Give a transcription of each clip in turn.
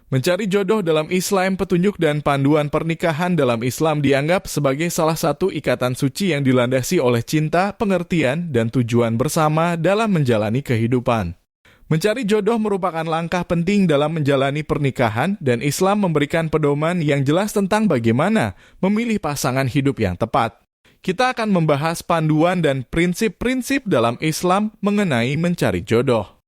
Mencari jodoh dalam Islam, petunjuk dan panduan pernikahan dalam Islam dianggap sebagai salah satu ikatan suci yang dilandasi oleh cinta, pengertian, dan tujuan bersama dalam menjalani kehidupan. Mencari jodoh merupakan langkah penting dalam menjalani pernikahan, dan Islam memberikan pedoman yang jelas tentang bagaimana memilih pasangan hidup yang tepat. Kita akan membahas panduan dan prinsip-prinsip dalam Islam mengenai mencari jodoh.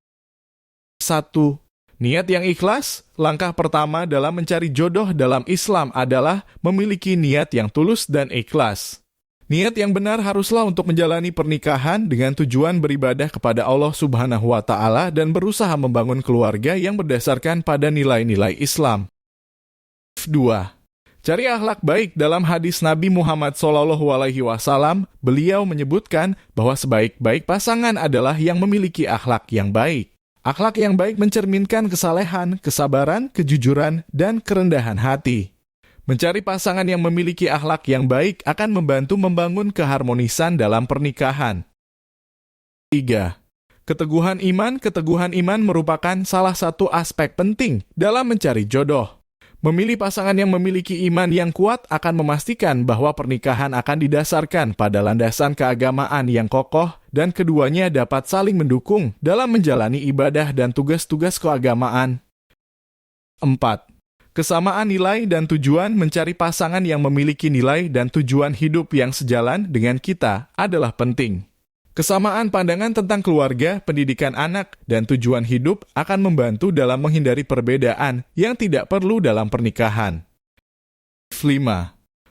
1. Niat yang ikhlas. Langkah pertama dalam mencari jodoh dalam Islam adalah memiliki niat yang tulus dan ikhlas. Niat yang benar haruslah untuk menjalani pernikahan dengan tujuan beribadah kepada Allah Subhanahu wa Ta'ala dan berusaha membangun keluarga yang berdasarkan pada nilai-nilai Islam. 2. Cari akhlak baik. Dalam hadis Nabi Muhammad SAW, beliau menyebutkan bahwa sebaik-baik pasangan adalah yang memiliki akhlak yang baik. Akhlak yang baik mencerminkan kesalehan, kesabaran, kejujuran, dan kerendahan hati. Mencari pasangan yang memiliki akhlak yang baik akan membantu membangun keharmonisan dalam pernikahan. 3. Keteguhan iman. Keteguhan iman merupakan salah satu aspek penting dalam mencari jodoh. Memilih pasangan yang memiliki iman yang kuat akan memastikan bahwa pernikahan akan didasarkan pada landasan keagamaan yang kokoh dan keduanya dapat saling mendukung dalam menjalani ibadah dan tugas-tugas keagamaan. 4. Kesamaan nilai dan tujuan. Mencari pasangan yang memiliki nilai dan tujuan hidup yang sejalan dengan kita adalah penting. Kesamaan pandangan tentang keluarga, pendidikan anak, dan tujuan hidup akan membantu dalam menghindari perbedaan yang tidak perlu dalam pernikahan. 5.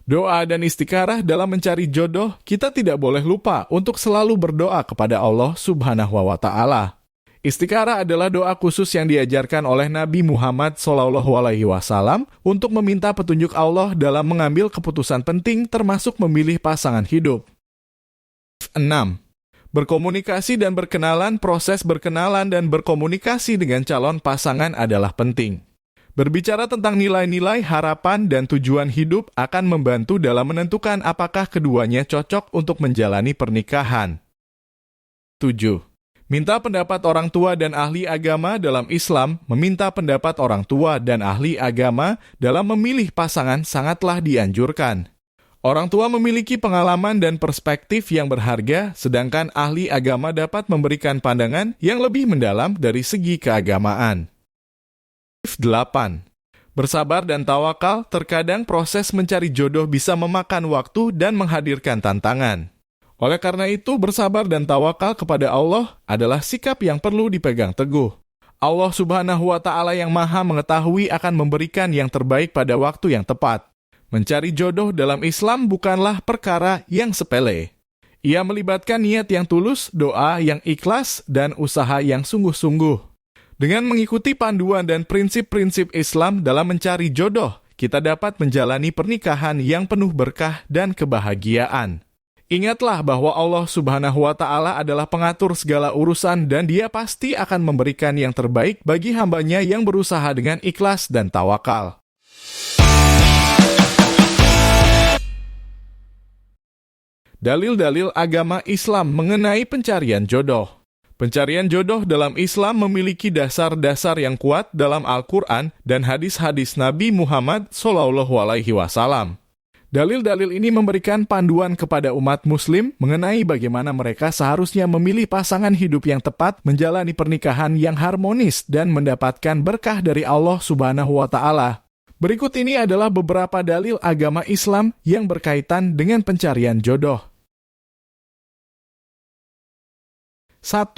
Doa dan istikharah. Dalam mencari jodoh, kita tidak boleh lupa untuk selalu berdoa kepada Allah Subhanahu wa Ta'ala. Istikharah adalah doa khusus yang diajarkan oleh Nabi Muhammad SAW untuk meminta petunjuk Allah dalam mengambil keputusan penting termasuk memilih pasangan hidup. 6. Berkomunikasi dan berkenalan. Proses berkenalan dan berkomunikasi dengan calon pasangan adalah penting. Berbicara tentang nilai-nilai, harapan, dan tujuan hidup akan membantu dalam menentukan apakah keduanya cocok untuk menjalani pernikahan. 7. Minta pendapat orang tua dan ahli agama. Dalam Islam, meminta pendapat orang tua dan ahli agama dalam memilih pasangan sangatlah dianjurkan. Orang tua memiliki pengalaman dan perspektif yang berharga, sedangkan ahli agama dapat memberikan pandangan yang lebih mendalam dari segi keagamaan. 8. Bersabar dan tawakal. Terkadang proses mencari jodoh bisa memakan waktu dan menghadirkan tantangan. Oleh karena itu, bersabar dan tawakal kepada Allah adalah sikap yang perlu dipegang teguh. Allah Subhanahu wa Ta'ala yang Maha Mengetahui akan memberikan yang terbaik pada waktu yang tepat. Mencari jodoh dalam Islam bukanlah perkara yang sepele. Ia melibatkan niat yang tulus, doa yang ikhlas, dan usaha yang sungguh-sungguh. Dengan mengikuti panduan dan prinsip-prinsip Islam dalam mencari jodoh, kita dapat menjalani pernikahan yang penuh berkah dan kebahagiaan. Ingatlah bahwa Allah Subhanahu wa Ta'ala adalah pengatur segala urusan dan Dia pasti akan memberikan yang terbaik bagi hambanya yang berusaha dengan ikhlas dan tawakal. Dalil-dalil agama Islam mengenai pencarian jodoh. Pencarian jodoh dalam Islam memiliki dasar-dasar yang kuat dalam Al-Quran dan hadis-hadis Nabi Muhammad SAW. Dalil-dalil ini memberikan panduan kepada umat muslim mengenai bagaimana mereka seharusnya memilih pasangan hidup yang tepat, menjalani pernikahan yang harmonis, dan mendapatkan berkah dari Allah Subhanahu wa Ta'ala. Berikut ini adalah beberapa dalil agama Islam yang berkaitan dengan pencarian jodoh. 1.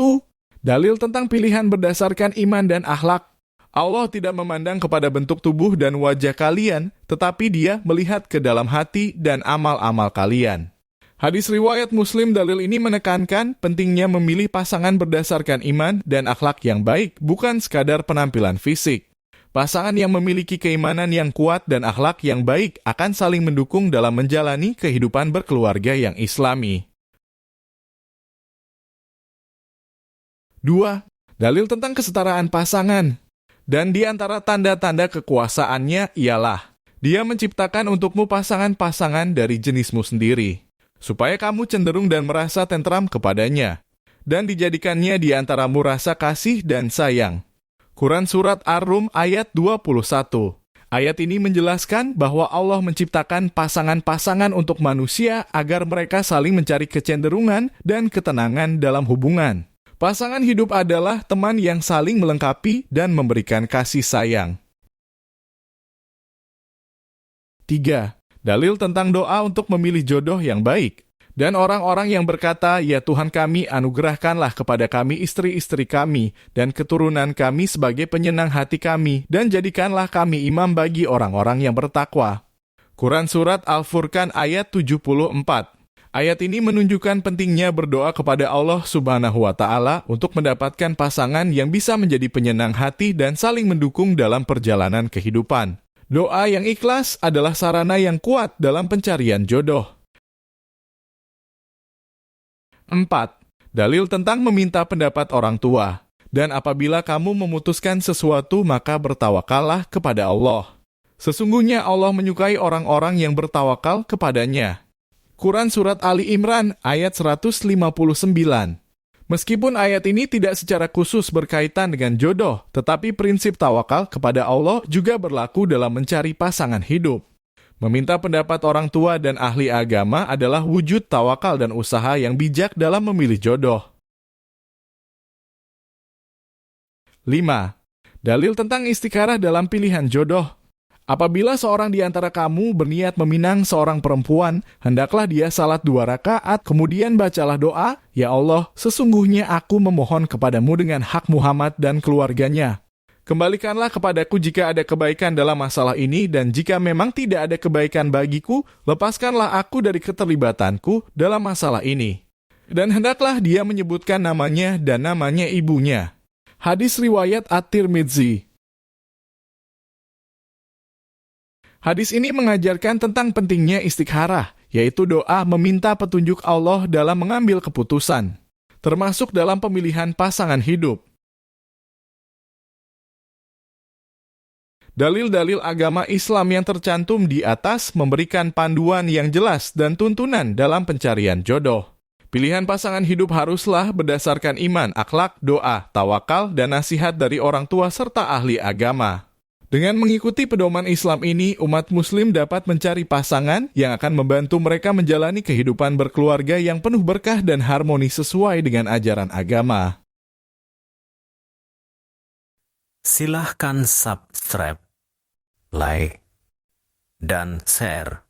Dalil tentang pilihan berdasarkan iman dan akhlak. Allah tidak memandang kepada bentuk tubuh dan wajah kalian, tetapi Dia melihat ke dalam hati dan amal-amal kalian. Hadis riwayat Muslim. Dalil ini menekankan pentingnya memilih pasangan berdasarkan iman dan akhlak yang baik, bukan sekadar penampilan fisik. Pasangan yang memiliki keimanan yang kuat dan akhlak yang baik akan saling mendukung dalam menjalani kehidupan berkeluarga yang Islami. 2. Dalil tentang kesetaraan pasangan. Dan di antara tanda-tanda kekuasaannya ialah, Dia menciptakan untukmu pasangan-pasangan dari jenismu sendiri, supaya kamu cenderung dan merasa tentram kepadanya, dan dijadikannya di antaramu rasa kasih dan sayang. Quran Surat Ar-Rum ayat 21. Ayat ini menjelaskan bahwa Allah menciptakan pasangan-pasangan untuk manusia agar mereka saling mencari kecenderungan dan ketenangan dalam hubungan. Pasangan hidup adalah teman yang saling melengkapi dan memberikan kasih sayang. 3. Dalil tentang doa untuk memilih jodoh yang baik. Dan orang-orang yang berkata, "Ya Tuhan kami, anugerahkanlah kepada kami istri-istri kami dan keturunan kami sebagai penyenang hati kami, dan jadikanlah kami imam bagi orang-orang yang bertakwa." Quran Surat Al-Furqan ayat 74. Ayat ini menunjukkan pentingnya berdoa kepada Allah Subhanahu wa Ta'ala untuk mendapatkan pasangan yang bisa menjadi penyenang hati dan saling mendukung dalam perjalanan kehidupan. Doa yang ikhlas adalah sarana yang kuat dalam pencarian jodoh. 4. Dalil tentang meminta pendapat orang tua. Dan apabila kamu memutuskan sesuatu, maka bertawakallah kepada Allah. Sesungguhnya Allah menyukai orang-orang yang bertawakal kepadanya. Quran Surat Ali Imran ayat 159. Meskipun ayat ini tidak secara khusus berkaitan dengan jodoh, tetapi prinsip tawakal kepada Allah juga berlaku dalam mencari pasangan hidup. Meminta pendapat orang tua dan ahli agama adalah wujud tawakal dan usaha yang bijak dalam memilih jodoh. 5. Dalil tentang istikharah dalam pilihan jodoh. Apabila seorang di antara kamu berniat meminang seorang perempuan, hendaklah dia salat 2 rakaat, kemudian bacalah doa, "Ya Allah, sesungguhnya aku memohon kepadamu dengan hak Muhammad dan keluarganya. Kembalikanlah kepadaku jika ada kebaikan dalam masalah ini, dan jika memang tidak ada kebaikan bagiku, lepaskanlah aku dari keterlibatanku dalam masalah ini." Dan hendaklah dia menyebutkan namanya dan namanya ibunya. Hadis riwayat At-Tirmidzi. Hadis ini mengajarkan tentang pentingnya istikharah, yaitu doa meminta petunjuk Allah dalam mengambil keputusan, termasuk dalam pemilihan pasangan hidup. Dalil-dalil agama Islam yang tercantum di atas memberikan panduan yang jelas dan tuntunan dalam pencarian jodoh. Pilihan pasangan hidup haruslah berdasarkan iman, akhlak, doa, tawakal, dan nasihat dari orang tua serta ahli agama. Dengan mengikuti pedoman Islam ini, umat muslim dapat mencari pasangan yang akan membantu mereka menjalani kehidupan berkeluarga yang penuh berkah dan harmoni sesuai dengan ajaran agama. Silahkan subscribe, like, dan share